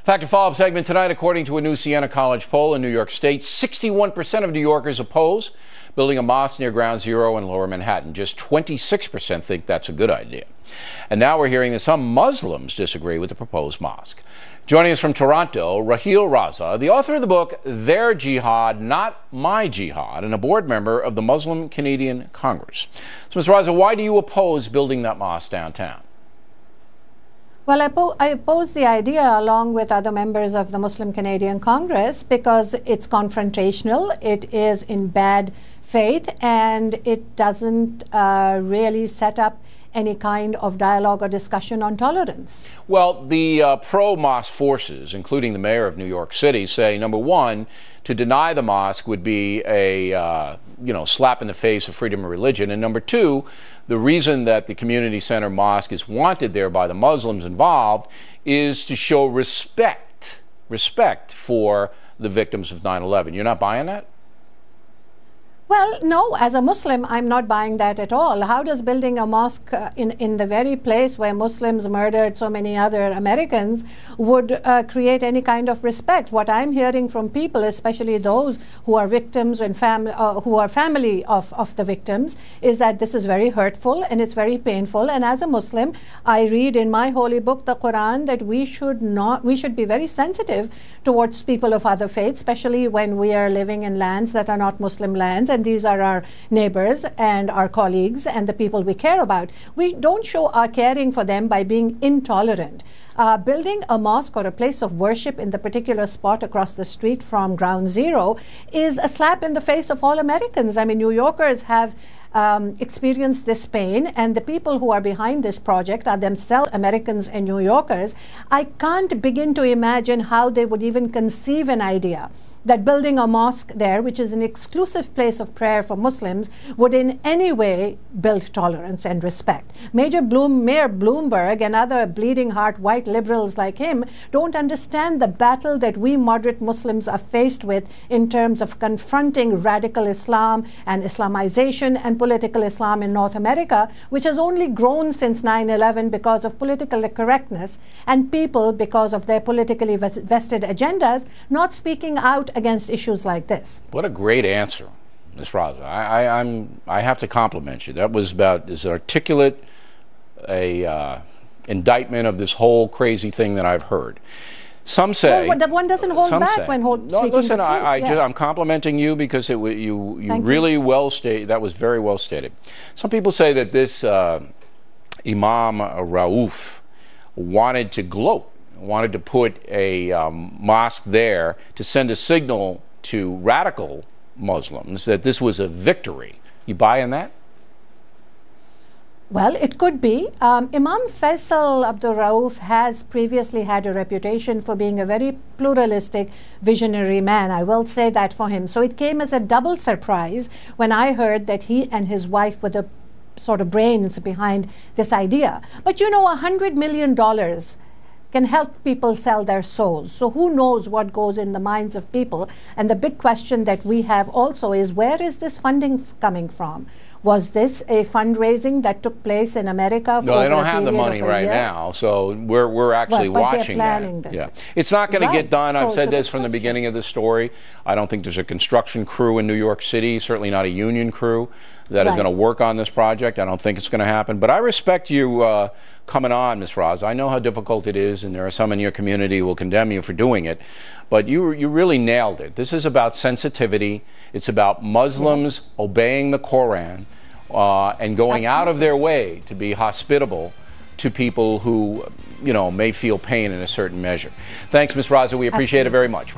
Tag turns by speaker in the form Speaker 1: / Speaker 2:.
Speaker 1: Fact and follow-up segment tonight. According to a new Siena College poll in New York State, 61% of New Yorkers oppose building a mosque near Ground Zero in Lower Manhattan. Just 26% think that's a good idea. And now we're hearing that some Muslims disagree with the proposed mosque. Joining us from Toronto, Raheel Raza, the author of the book Their Jihad, Not My Jihad, and a board member of the Muslim Canadian Congress. So, Ms. Raza, why do you oppose building that mosque downtown?
Speaker 2: Well, I oppose the idea along with other members of the Muslim Canadian Congress because it's confrontational, it is in bad faith, and it doesn't really set up any kind of dialogue or discussion on tolerance.
Speaker 1: Well, the pro-mosque forces, including the mayor of New York City, say, number one, to deny the mosque would be a slap in the face of freedom of religion, and number two, the reason that the community center mosque is wanted there by the Muslims involved is to show respect for the victims of 9/11. You're not buying that?
Speaker 2: Well, no, as a Muslim, I'm not buying that at all. How does building a mosque in the very place where Muslims murdered so many other Americans would create any kind of respect? What I'm hearing from people, especially those who are victims and who are family of the victims, is that this is very hurtful and it's very painful. And as a Muslim, I read in my holy book, the Quran, that we should be very sensitive towards people of other faiths, especially when we are living in lands that are not Muslim lands. And these are our neighbors and our colleagues and the people we care about. We don't show our caring for them by being intolerant. Building a mosque or a place of worship in the particular spot across the street from Ground Zero is a slap in the face of all Americans. I mean, New Yorkers have experienced this pain, and the people who are behind this project are themselves Americans and New Yorkers. I can't begin to imagine how they would even conceive an idea that building a mosque there, which is an exclusive place of prayer for Muslims, would in any way build tolerance and respect. Mayor Bloomberg and other bleeding heart white liberals like him don't understand the battle that we moderate Muslims are faced with in terms of confronting radical Islam and Islamization and political Islam in North America, which has only grown since 9/11 because of political correctness and people, because of their politically vested agendas, not speaking out against issues like this.
Speaker 1: What a great answer, Ms. Raza. I have to compliment you. That was about as articulate a indictment of this whole crazy thing that I've heard. Some say
Speaker 2: one doesn't hold back
Speaker 1: say,
Speaker 2: when speaking
Speaker 1: no, listen,
Speaker 2: the truth. Yes.
Speaker 1: I'm complimenting you because you really well stated. That was very well stated. Some people say that this Imam Rauf wanted to gloat, wanted to put a mosque there to send a signal to radical Muslims that this was a victory. You buying that?
Speaker 2: Well, it could be. Imam Faisal Abdul Rauf has previously had a reputation for being a very pluralistic, visionary man. I will say that for him. So it came as a double surprise when I heard that he and his wife were the sort of brains behind this idea. But you know, $100 million can help people sell their souls. So who knows what goes in the minds of people? And the big question that we have also is, where is this funding coming from? Was this a fundraising that took place in America?
Speaker 1: No, they don't have the money right now, so we're actually watching that.
Speaker 2: This.
Speaker 1: Yeah, it's not going to get done. I've said this from the
Speaker 2: question.
Speaker 1: beginning of the story. I don't think there's a construction crew in New York City, certainly not a union crew, that is going to work on this project. I don't think it's going to happen. But I respect you coming on, Ms. Raza. I know how difficult it is, and there are some in your community who will condemn you for doing it. But you really nailed it. This is about sensitivity. It's about Muslims obeying the Quran and going out of their way to be hospitable to people who, may feel pain in a certain measure. Thanks, Ms. Raza. We appreciate it very much.